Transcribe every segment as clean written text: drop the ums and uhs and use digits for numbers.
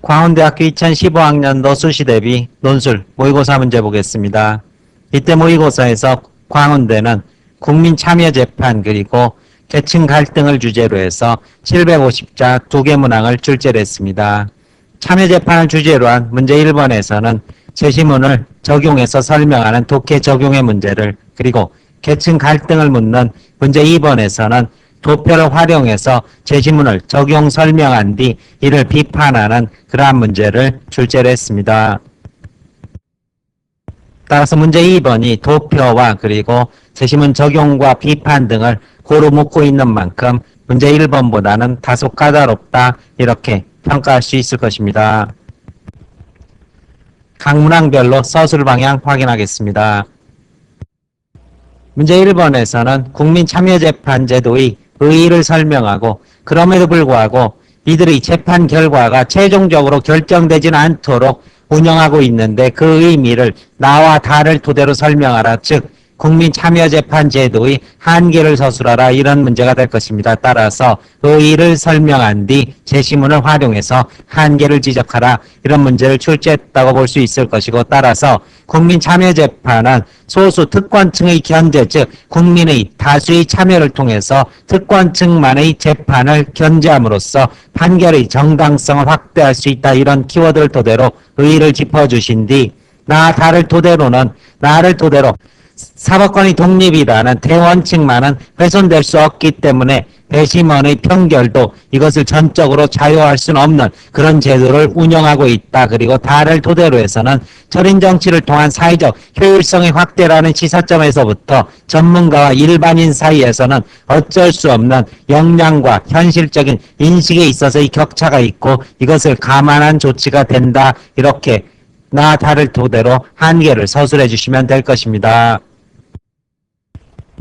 광운대학교 2015학년도 수시 대비 논술 모의고사 문제 보겠습니다. 이때 모의고사에서 광운대는 국민참여재판 그리고 계층 갈등을 주제로 해서 750자 2개 문항을 출제를 했습니다. 참여재판을 주제로 한 문제 1번에서는 제시문을 적용해서 설명하는 독해 적용의 문제를, 그리고 계층 갈등을 묻는 문제 2번에서는 도표를 활용해서 제시문을 적용 설명한 뒤 이를 비판하는 그러한 문제를 출제를 했습니다. 따라서 문제 2번이 도표와 그리고 제시문 적용과 비판 등을 고루 묻고 있는 만큼 문제 1번보다는 다소 까다롭다, 이렇게 평가할 수 있을 것입니다. 각 문항별로 서술 방향 확인하겠습니다. 문제 1번에서는 국민참여재판제도의 의의를 설명하고, 그럼에도 불구하고 이들의 재판 결과가 최종적으로 결정되지는 않도록 운영하고 있는데 그 의미를 나와 다를 토대로 설명하라, 즉 국민참여재판제도의 한계를 서술하라, 이런 문제가 될 것입니다. 따라서 의의를 설명한 뒤 제시문을 활용해서 한계를 지적하라, 이런 문제를 출제했다고 볼 수 있을 것이고, 따라서 국민참여재판은 소수 특권층의 견제, 즉 국민의 다수의 참여를 통해서 특권층만의 재판을 견제함으로써 판결의 정당성을 확대할 수 있다, 이런 키워드를 토대로 의의를 짚어주신 뒤 나를 토대로 사법권의 독립이라는 대원칙만은 훼손될 수 없기 때문에 배심원의 평결도 이것을 전적으로 자유할 수는 없는 그런 제도를 운영하고 있다. 그리고 다를 토대로 해서는 철인정치를 통한 사회적 효율성의 확대라는 시사점에서부터 전문가와 일반인 사이에서는 어쩔 수 없는 역량과 현실적인 인식에 있어서의 격차가 있고 이것을 감안한 조치가 된다. 이렇게 다를 토대로 한계를 서술해 주시면 될 것입니다.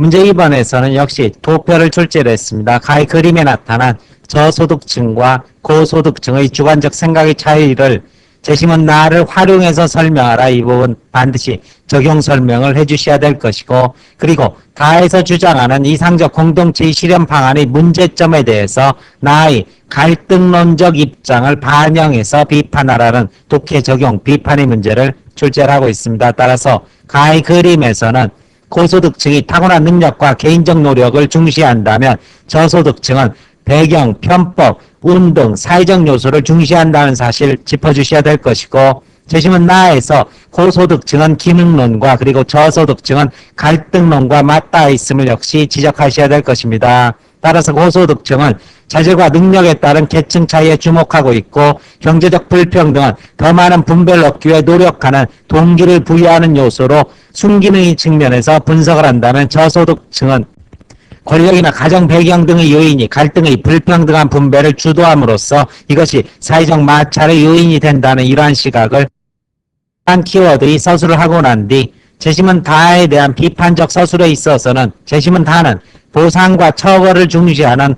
문제 2번에서는 역시 도표를 출제를 했습니다. 가히 그림에 나타난 저소득층과 고소득층의 주관적 생각의 차이를 제시문 나를 활용해서 설명하라, 이 부분 반드시 적용 설명을 해주셔야 될 것이고, 그리고 다에서 주장하는 이상적 공동체의 실현 방안의 문제점에 대해서 나의 갈등론적 입장을 반영해서 비판하라는 독해 적용 비판의 문제를 출제를 하고 있습니다. 따라서 가히 그림에서는 고소득층이 타고난 능력과 개인적 노력을 중시한다면 저소득층은 배경, 편법, 운 등 사회적 요소를 중시한다는 사실 짚어주셔야 될 것이고, 제시문 나에서 고소득층은 기능론과 그리고 저소득층은 갈등론과 맞닿아 있음을 역시 지적하셔야 될 것입니다. 따라서 고소득층은 자질과 능력에 따른 계층 차이에 주목하고 있고, 경제적 불평등은 더 많은 분배를 얻기 위해 노력하는 동기를 부여하는 요소로 순기능의 측면에서 분석을 한다면, 저소득층은 권력이나 가정 배경 등의 요인이 갈등의 불평등한 분배를 주도함으로써 이것이 사회적 마찰의 요인이 된다는 이러한 시각을 한 키워드의 서술을 하고 난 뒤 제시문 다에 대한 비판적 서술에 있어서는 제시문 다는 보상과 처벌을 중시하는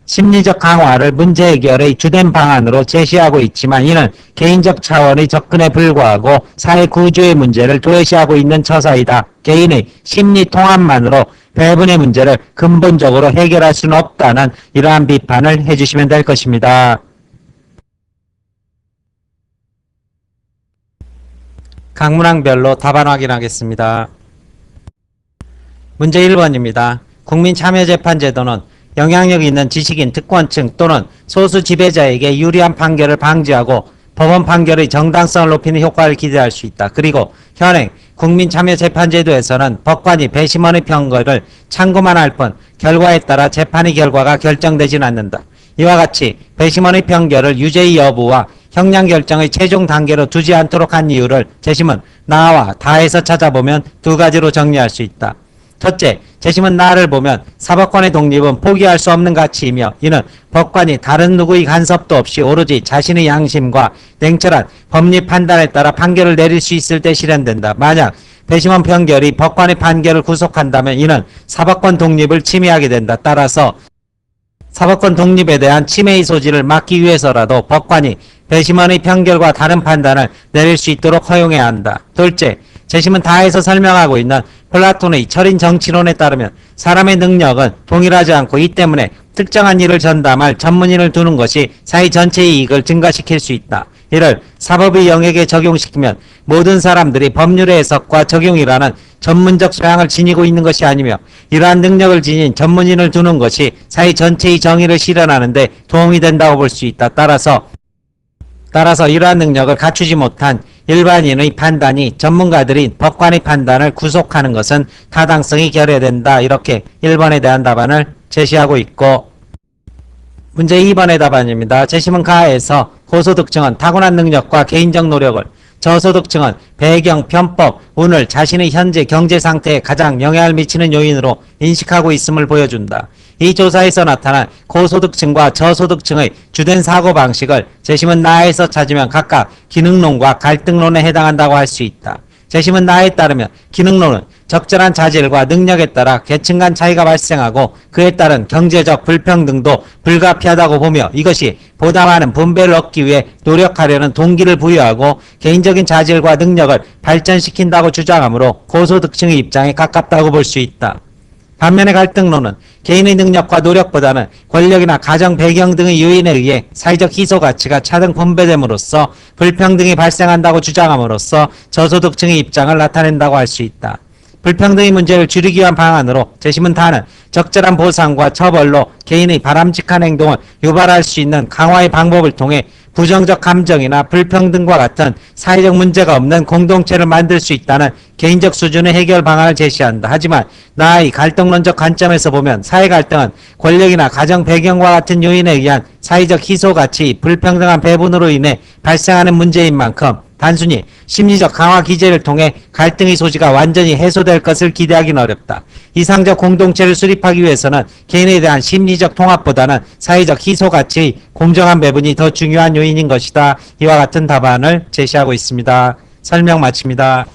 심리적 강화를 문제 해결의 주된 방안으로 제시하고 있지만 이는 개인적 차원의 접근에 불과하고 사회 구조의 문제를 도외시하고 있는 처사이다. 개인의 심리 통합만으로 배분의 문제를 근본적으로 해결할 수는 없다는 이러한 비판을 해주시면 될 것입니다. 각 문항별로 답안 확인하겠습니다. 문제 1번입니다. 국민참여재판제도는 영향력 있는 지식인, 특권층 또는 소수 지배자에게 유리한 판결을 방지하고 법원 판결의 정당성을 높이는 효과를 기대할 수 있다. 그리고 현행 국민참여재판제도에서는 법관이 배심원의 평가를 참고만 할 뿐 결과에 따라 재판의 결과가 결정되지는 않는다. 이와 같이 배심원의 판결을 유죄의 여부와 형량 결정의 최종 단계로 두지 않도록 한 이유를 제시문 나와 다에서 찾아보면 두 가지로 정리할 수 있다. 첫째, 제시문 나를 보면 사법권의 독립은 포기할 수 없는 가치이며 이는 법관이 다른 누구의 간섭도 없이 오로지 자신의 양심과 냉철한 법리 판단에 따라 판결을 내릴 수 있을 때 실현된다. 만약 배심원 판결이 법관의 판결을 구속한다면 이는 사법권 독립을 침해하게 된다. 따라서 사법권 독립에 대한 침해의 소지를 막기 위해서라도 법관이 배심원의 판결과 다른 판단을 내릴 수 있도록 허용해야 한다. 둘째, 제시문 다에서 설명하고 있는 플라톤의 철인 정치론에 따르면 사람의 능력은 동일하지 않고 이 때문에 특정한 일을 전담할 전문인을 두는 것이 사회 전체의 이익을 증가시킬 수 있다. 이를 사법의 영역에 적용시키면 모든 사람들이 법률의 해석과 적용이라는 전문적 소양을 지니고 있는 것이 아니며 이러한 능력을 지닌 전문인을 두는 것이 사회 전체의 정의를 실현하는 데 도움이 된다고 볼 수 있다. 따라서 이러한 능력을 갖추지 못한 일반인의 판단이 전문가들인 법관의 판단을 구속하는 것은 타당성이 결여된다. 이렇게 1번에 대한 답안을 제시하고 있고, 문제 2번의 답안입니다. 재심은 가에서 고소득층은 타고난 능력과 개인적 노력을, 저소득층은 배경, 편법, 운을 자신의 현재 경제 상태에 가장 영향을 미치는 요인으로 인식하고 있음을 보여준다. 이 조사에서 나타난 고소득층과 저소득층의 주된 사고방식을 재심은 나에서 찾으면 각각 기능론과 갈등론에 해당한다고 할 수 있다. 재심은 나에 따르면 기능론은 적절한 자질과 능력에 따라 계층 간 차이가 발생하고 그에 따른 경제적 불평등도 불가피하다고 보며 이것이 보다 많은 분배를 얻기 위해 노력하려는 동기를 부여하고 개인적인 자질과 능력을 발전시킨다고 주장하므로 고소득층의 입장에 가깝다고 볼 수 있다. 반면에 갈등론은 개인의 능력과 노력보다는 권력이나 가정 배경 등의 요인에 의해 사회적 희소 가치가 차등 분배됨으로써 불평등이 발생한다고 주장함으로써 저소득층의 입장을 나타낸다고 할 수 있다. 불평등의 문제를 줄이기 위한 방안으로 재심은 다는 적절한 보상과 처벌로 개인의 바람직한 행동을 유발할 수 있는 강화의 방법을 통해 부정적 감정이나 불평등과 같은 사회적 문제가 없는 공동체를 만들 수 있다는 개인적 수준의 해결 방안을 제시한다. 하지만 나의 갈등론적 관점에서 보면 사회 갈등은 권력이나 가정 배경과 같은 요인에 의한 사회적 희소 가치, 불평등한 배분으로 인해 발생하는 문제인 만큼 단순히 심리적 강화 기제를 통해 갈등의 소지가 완전히 해소될 것을 기대하기는 어렵다. 이상적 공동체를 수립하기 위해서는 개인에 대한 심리적 통합보다는 사회적 희소 가치의 공정한 배분이 더 중요한 요인인 것이다. 이와 같은 답안을 제시하고 있습니다. 설명 마칩니다.